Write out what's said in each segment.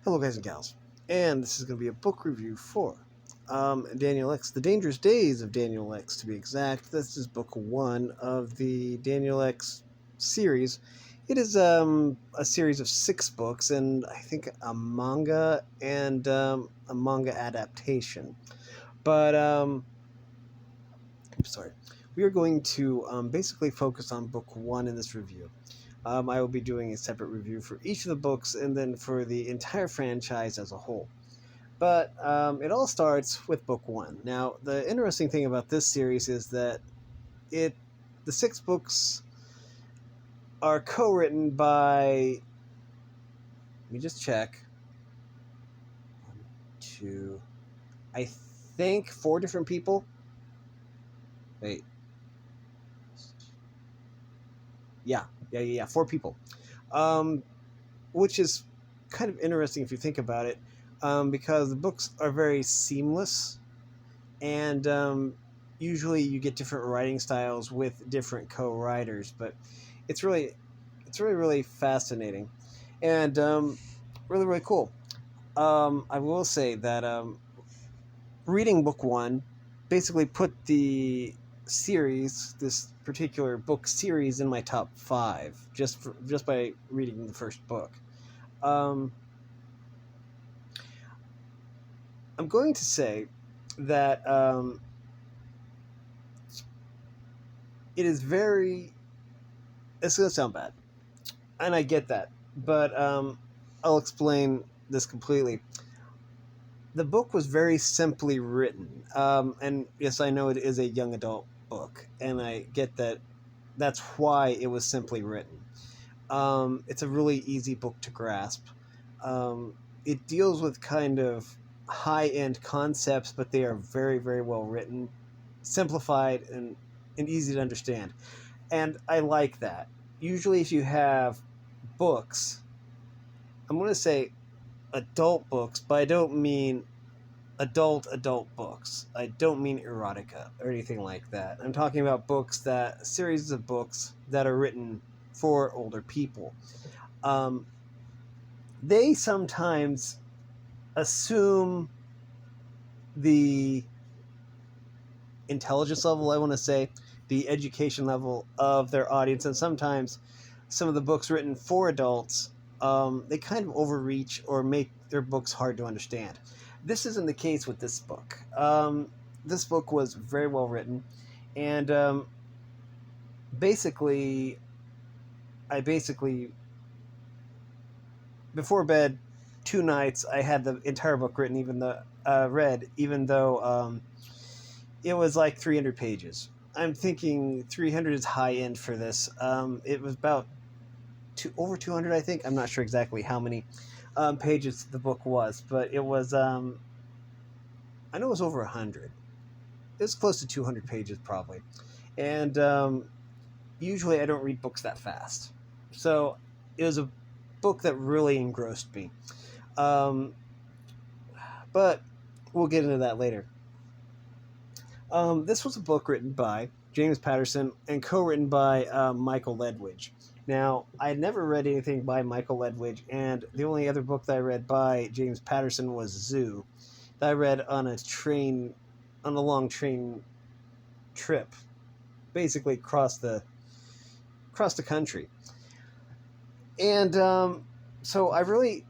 Hello, guys and gals, and this is going to be a book review for Daniel X, The Dangerous Days of Daniel X, to be exact. This is book one of the Daniel X series. It is a series of 6 books, and I think a manga and a manga adaptation. But I'm sorry, we are going to basically focus on book one in this review. I will be doing a separate review for each of the books and then for the entire franchise as a whole. But it all starts with book one. Now, the interesting thing about this series is that the 6 books are co-written by. Let me just check. 1, 2, I think 4 different people. Wait. Yeah, 4 people. Which is kind of interesting if you think about it, because the books are very seamless, and usually you get different writing styles with different co-writers, but it's really fascinating, and really cool. I will say that reading book one basically put this particular book series, in my top 5 just by reading the first book. Um, I'm going to say that it is very. It's going to sound bad, and I get that, but I'll explain this completely. The book was very simply written, and yes, I know it is a young adult book, and I get that. That's why it was simply written. It's a really easy book to grasp. It deals with kind of high-end concepts, but they are very well written, simplified, and easy to understand. And I like that. Usually, if you have books, I'm going to say adult books, but I don't mean adult books. I don't mean erotica or anything like that. I'm talking about series of books that are written for older people. They sometimes assume the intelligence level, I want to say, the education level of their audience, and sometimes some of the books written for adults, they kind of overreach or make their books hard to understand. This isn't the case with this book. This book was very well written, and basically, before bed, 2 nights, I had the entire book written, read, even though it was like 300 pages. I'm thinking 300 is high end for this. It was about over 200, I think. I'm not sure exactly how many pages the book was, but it was. I know it was over 100. It was close to 200 pages, probably. And usually, I don't read books that fast, so it was a book that really engrossed me. But we'll get into that later. This was a book written by James Patterson and co-written by Michael Ledwidge. Now, I had never read anything by Michael Ledwidge, and the only other book that I read by James Patterson was Zoo, that I read on a long train trip, basically across the country. And so I really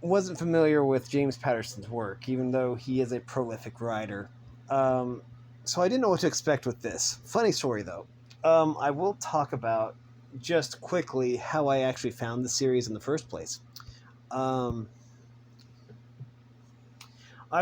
wasn't familiar with James Patterson's work, even though he is a prolific writer. So I didn't know what to expect with this. Funny story, though. I will talk about just quickly how I actually found the series in the first place. I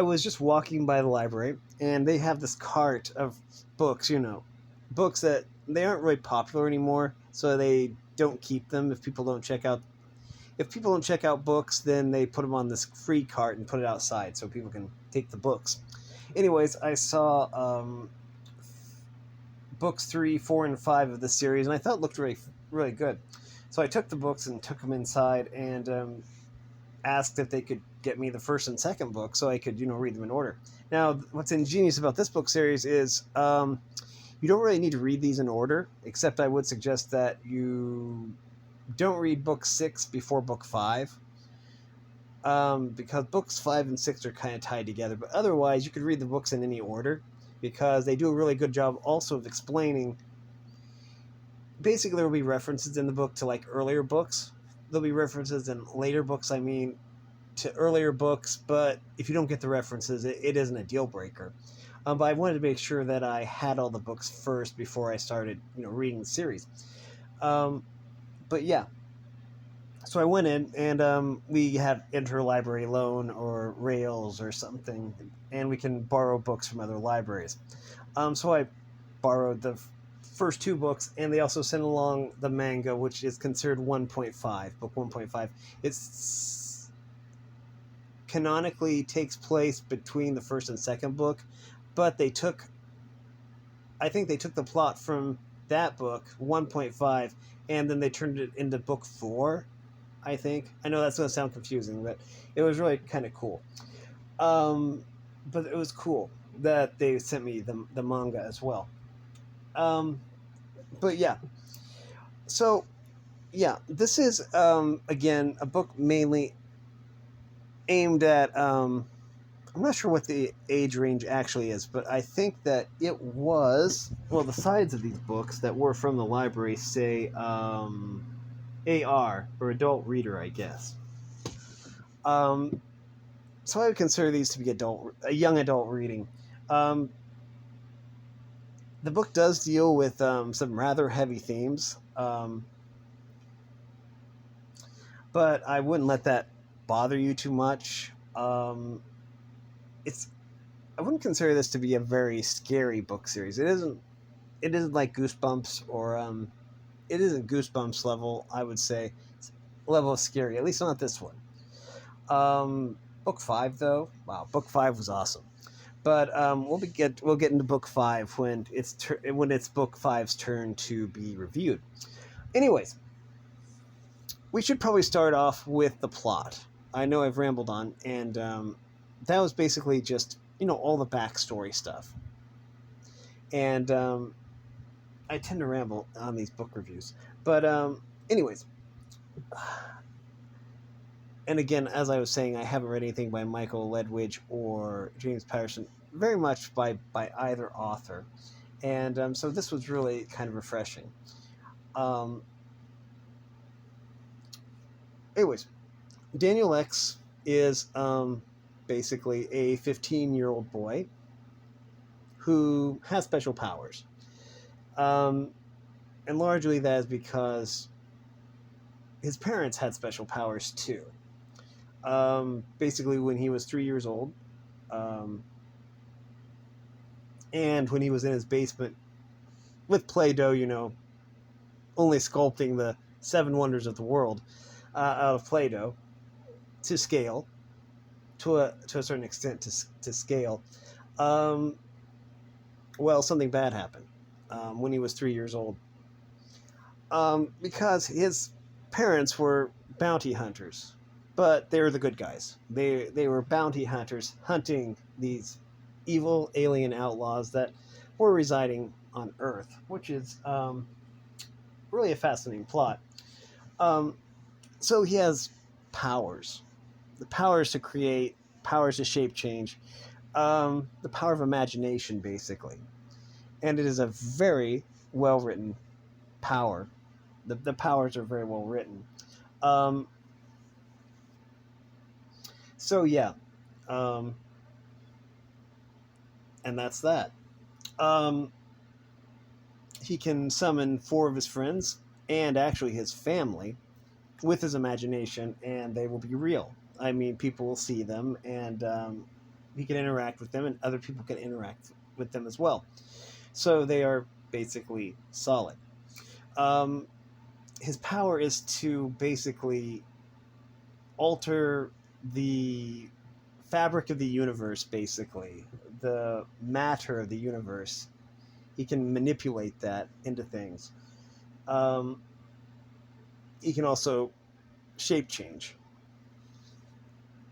was just walking by the library, and they have this cart of books, books that they aren't really popular anymore, so they don't keep them if people don't check out. If people don't check out books, then they put them on this free cart and put it outside so people can take the books. Anyways, I saw books 3, 4, and 5 of the series, and I thought it looked really good. So I took the books and took them inside and asked if they could get me the first and second book so I could, read them in order. Now, what's ingenious about this book series is you don't really need to read these in order, except I would suggest that you don't read book 6 before book 5. because books 5 and 6 are kind of tied together. But otherwise, you could read the books in any order because they do a really good job also of explaining. Basically, there will be references in the book to like earlier books. There'll be references in later books, I mean, to earlier books, but if you don't get the references, it isn't a deal breaker. But I wanted to make sure that I had all the books first before I started, reading the series. But yeah, so I went in and we have interlibrary loan or Rails or something, and we can borrow books from other libraries. So I borrowed the first 2 books, and they also sent along the manga, which is considered 1.5, book 1.5. It's canonically takes place between the first and second book, but I think they took the plot from that book 1.5 and then they turned it into book 4. I think I know that's going to sound confusing, but it was really kind of cool. But it was cool that they sent me the manga as well. But yeah, so yeah, this is again a book mainly aimed at I'm not sure what the age range actually is, but I think that it was, well, the sides of these books that were from the library say AR, or adult reader, I guess. So I would consider these to be a young adult reading. The book does deal with some rather heavy themes, but I wouldn't let that bother you too much. It's I wouldn't consider this to be a very scary book series. It isn't. It isn't like Goosebumps or it isn't Goosebumps level. I would say level of scary. At least not this one. Book 5 though. Wow, book 5 was awesome. But we'll get into book 5 when it's book 5's turn to be reviewed. Anyways, we should probably start off with the plot. I know I've rambled on, and that was basically just all the backstory stuff. And I tend to ramble on these book reviews, but anyways. And again, as I was saying, I haven't read anything by Michael Ledwidge or James Patterson, very much by either author, and so this was really kind of refreshing. Anyways, Daniel X is basically a 15-year-old boy who has special powers, and largely that is because his parents had special powers too. Basically, when he was 3 years old, and when he was in his basement with Play-Doh, only sculpting the 7 wonders of the world out of Play-Doh to scale, to a certain extent to scale. Well, something bad happened when he was 3 years old, because his parents were bounty hunters, but they were the good guys. They were bounty hunters hunting these evil alien outlaws that were residing on Earth, which is really a fascinating plot. So he has powers. The powers to create, powers to shape change, the power of imagination, basically. And it is a very well-written power. The powers are very well written. So yeah, and that's that. He can summon 4 of his friends and actually his family with his imagination, and they will be real. I mean, people will see them, and he can interact with them, and other people can interact with them as well. So they are basically solid. His power is to basically alter the fabric of the universe, basically the matter of the universe. He can manipulate that into things. He can also shape change,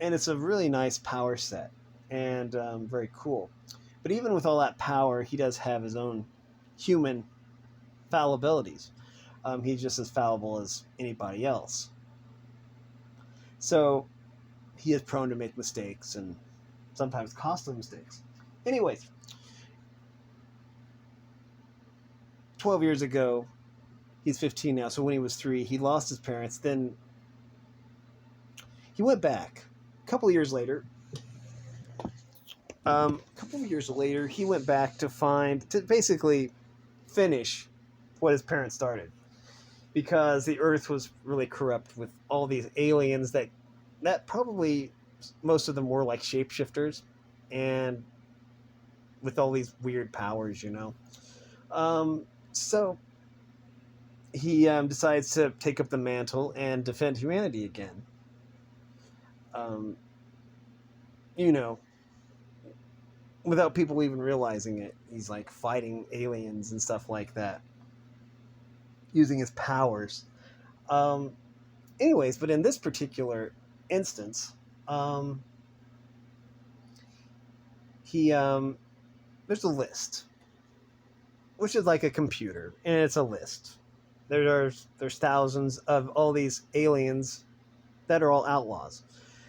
and it's a really nice power set and very cool. But even with all that power, he does have his own human fallibilities. He's just as fallible as anybody else. So he is prone to make mistakes and sometimes costly mistakes. Anyways, 12 years ago, he's 15 now. So when he was 3, he lost his parents. Then he went back. A couple of years later, he went back to basically finish what his parents started, because the Earth was really corrupt with all these aliens that probably most of them were like shapeshifters, and with all these weird powers, you know. So he decides to take up the mantle and defend humanity again. Um, you know, without people even realizing it, he's like fighting aliens and stuff like that, using his powers. Um, Anyways, but in this particular instance, um, he there's a list, which is like a computer, and it's a list. There's thousands of all these aliens that are all outlaws.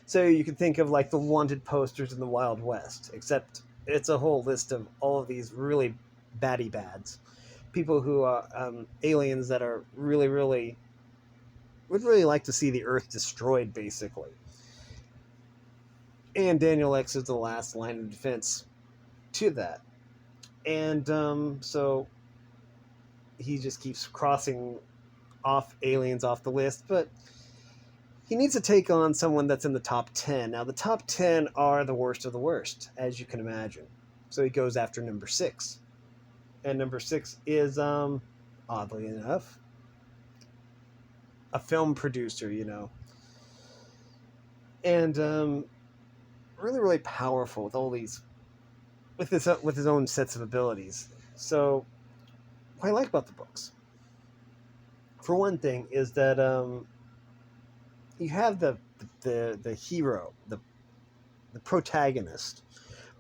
So you can think of like the wanted posters in the Wild West, except it's a whole list of all of these really baddie bads, people who are aliens that are really, really would really like to see the Earth destroyed, basically. And Daniel X is the last line of defense to that. And so he just keeps crossing off aliens off the list, but he needs to take on someone that's in the top 10. Now, the top 10 are the worst of the worst, as you can imagine. So he goes after number 6. And number 6 is, oddly enough, a film producer, you know. And really, really powerful with all these, with his own sets of abilities. So, what I like about the books, for one thing, is that you have the hero, the protagonist,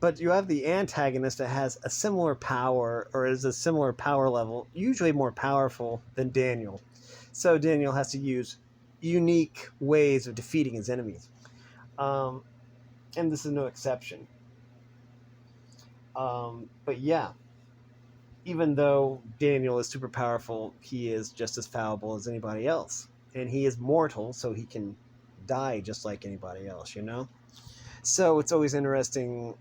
but you have the antagonist that has a similar power, or is a similar power level, usually more powerful than Daniel. So Daniel has to use unique ways of defeating his enemies, um, and this is no exception. But yeah, even though Daniel is super powerful, he is just as fallible as anybody else, and he is mortal, so he can die just like anybody else, you know. So it's always interesting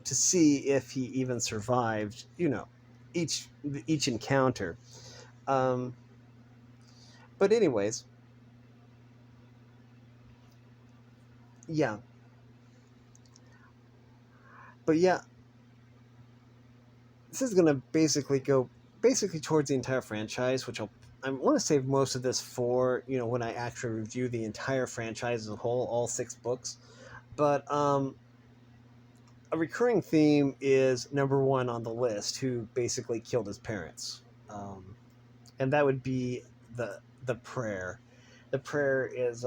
to see if he even survived, you know, each each encounter. Um, but anyways, yeah, but yeah, this is gonna basically go basically towards the entire franchise, which I want to save most of this for, you know, when I actually review the entire franchise as a whole, all 6 books. But a recurring theme is number 1 on the list, who basically killed his parents, and that would be the prayer. The prayer is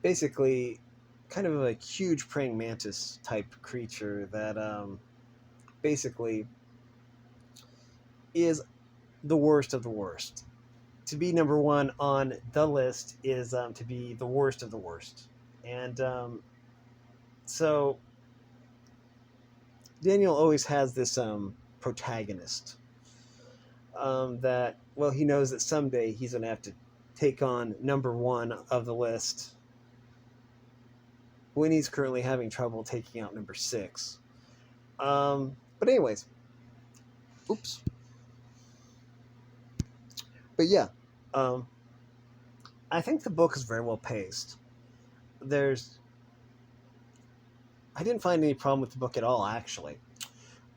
basically kind of a huge praying mantis type creature that basically is the worst of the worst. To be number 1 on the list is to be the worst of the worst. And so Daniel always has this protagonist that, well, he knows that someday he's going to have to take on number 1 of the list when he's currently having trouble taking out number 6. But anyways, oops. But yeah, um, I think the book is very well paced. There's, I didn't find any problem with the book at all, actually.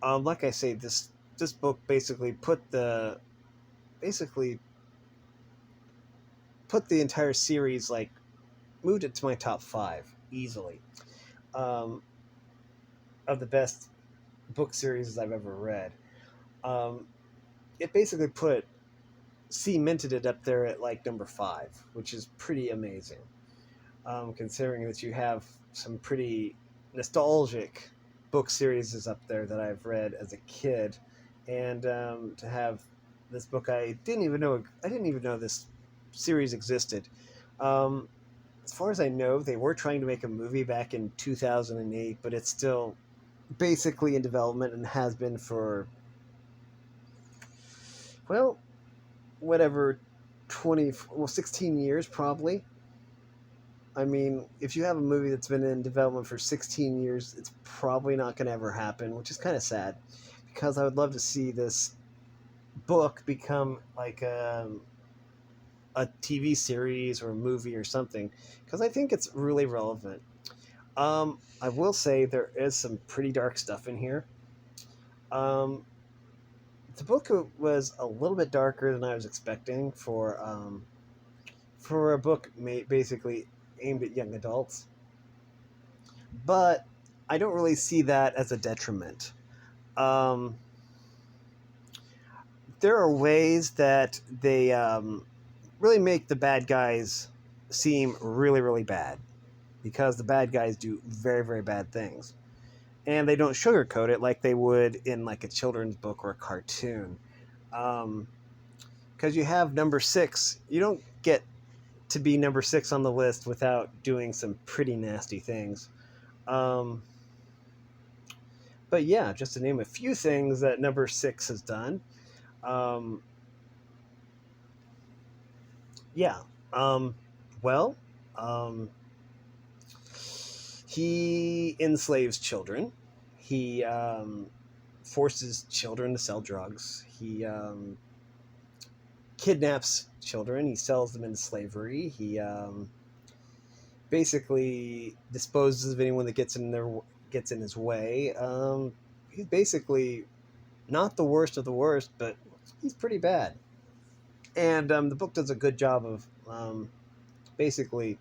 Like I say, this book basically put the entire series, like, moved it to my top 5 easily, um, of the best book series I've ever read. Um, it basically cemented it up there at like number 5, which is pretty amazing, considering that you have some pretty nostalgic book series up there that I've read as a kid, and to have this book I didn't even know this series existed. as far as I know, they were trying to make a movie back in 2008, but it's still basically in development and has been for, well, whatever, 16 years probably. I mean, if you have a movie that's been in development for 16 years, it's probably not going to ever happen, which is kind of sad because I would love to see this book become like a TV series or a movie or something because I think it's really relevant. I will say there is some pretty dark stuff in here. Um, the book was a little bit darker than I was expecting for a book basically aimed at young adults, but I don't really see that as a detriment. Um, there are ways that they really make the bad guys seem really, really bad because the bad guys do very, very bad things. And they don't sugarcoat it like they would in like a children's book or a cartoon. Because you have number six, you don't get to be number six on the list without doing some pretty nasty things. Um, but yeah, just to name a few things that number six has done. Um, yeah. Um, well, um, he enslaves children. He forces children to sell drugs. He kidnaps children. He sells them into slavery. He basically disposes of anyone that gets in his way. He's basically not the worst of the worst, but he's pretty bad. And the book does a good job of basically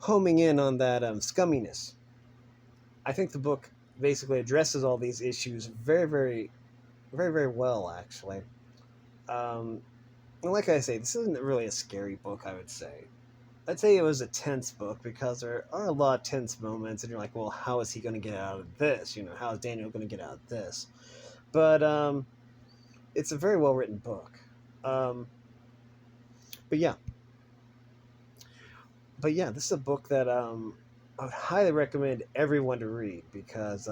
homing in on that scumminess. I think the book basically addresses all these issues very, very, very, very well, actually. Um, and like I say, this isn't really a scary book, I would say. I'd say it was a tense book because there are a lot of tense moments, and you're like, well, how is he going to get out of this? You know, how is Daniel going to get out of this? But it's a very well written book. Um, but yeah, this is a book that I would highly recommend everyone to read because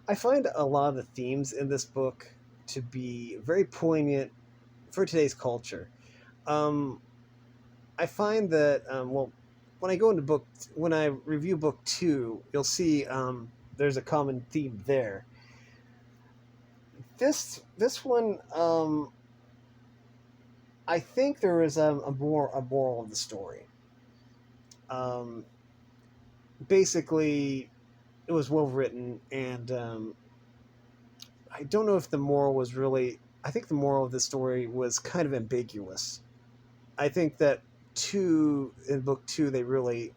I find a lot of the themes in this book to be very poignant for today's culture. Um, I find that when I go into when I review book two, you'll see there's a common theme there. This one, I think there is a moral of the story. Um, basically, it was well written, and I don't know if the moral was really. I think the moral of the story was kind of ambiguous. I think that in book two, they really.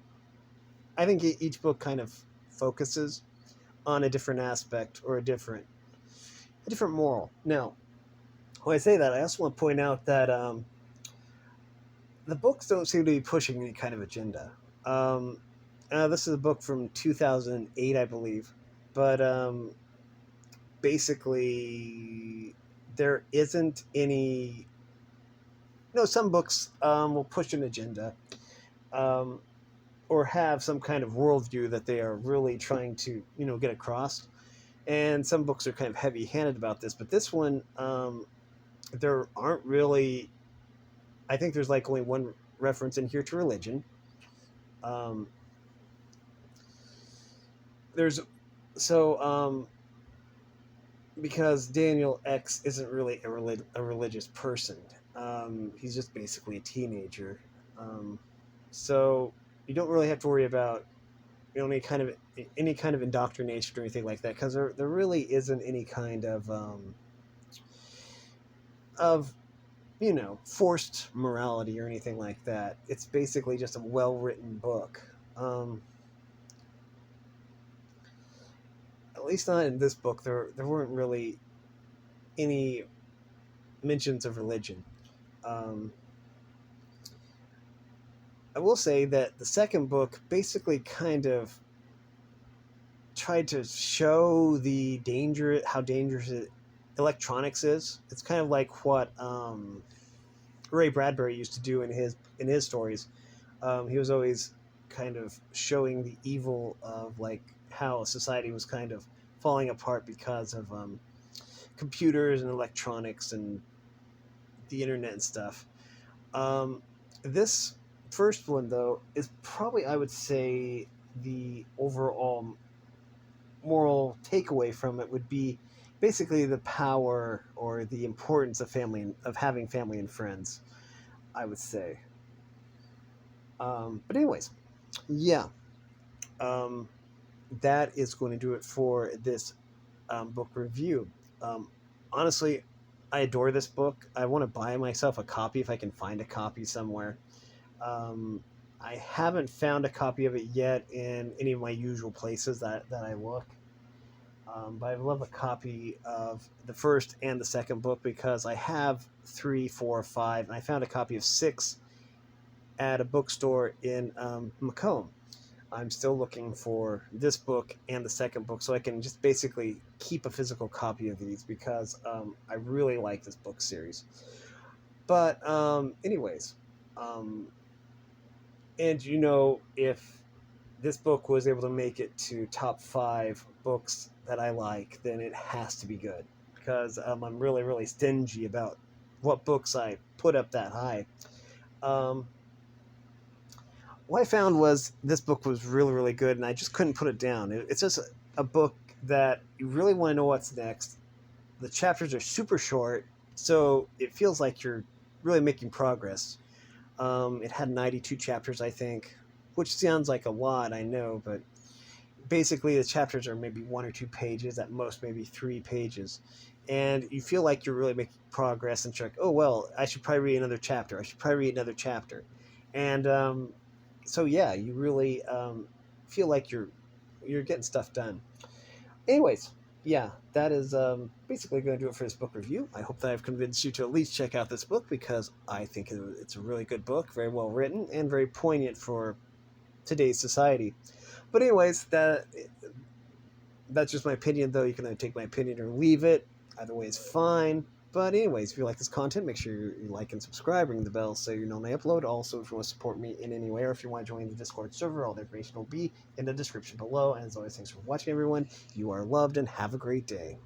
I think each book kind of focuses on a different aspect or a different moral. Now, when I say that, I also want to point out that the books don't seem to be pushing any kind of agenda. This is a book from 2008, I believe, but basically there isn't any. You know, some books will push an agenda um, or have some kind of worldview that they are really trying to, get across. And some books are kind of heavy-handed about this, but this one, there aren't really. I think there's like only one reference in here to religion. Um, there's so because Daniel X isn't really a religious person. He's just basically a teenager. So you don't really have to worry about any kind of indoctrination or anything like that because there really isn't any kind of forced morality or anything like that. It's basically just a well written book. At least not in this book. There weren't really any mentions of religion. Um, I will say that the second book basically kind of tried to show how dangerous electronics is. It's kind of like what Ray Bradbury used to do in his stories. He was always kind of showing the evil of like how society was kind of falling apart because of computers and electronics and the internet and stuff. Um, this first one, though, is probably, I would say, the overall moral takeaway from it would be basically the power or the importance of family, of having family and friends, I would say. But anyways, yeah, um, that is going to do it for this book review. Um, Honestly, I adore this book. I want to buy myself a copy if I can find a copy somewhere. Um, I haven't found a copy of it yet in any of my usual places that I look. But I love a copy of the first and the second book because I have three, four, five, and I found a copy of six at a bookstore in Macomb. I'm still looking for this book and the second book so I can just basically keep a physical copy of these because I really like this book series. But, anyways, um, and if this book was able to make it to top five books that I like, then it has to be good because I'm really, really stingy about what books I put up that high. Um, what I found was this book was really, really good, and I just couldn't put it down. It's just a book that you really want to know what's next. The chapters are super short, so it feels like you're really making progress. It had 92 chapters, I think, which sounds like a lot, I know, but basically the chapters are maybe 1 or 2 pages, at most maybe 3 pages. And you feel like you're really making progress, and you're like, oh, well, I should probably read another chapter. I should probably read another chapter. And so, yeah, you really feel like you're getting stuff done. Anyways, yeah, that is basically going to do it for this book review. I hope that I've convinced you to at least check out this book because I think it's a really good book, very well written, and very poignant for today's society. But anyways, that's just my opinion, though. You can either take my opinion or leave it. Either way is fine. But anyways, if you like this content, make sure you like and subscribe, ring the bell so you know when I upload. Also, if you want to support me in any way or if you want to join the Discord server, all the information will be in the description below. And as always, thanks for watching, everyone. You are loved and have a great day.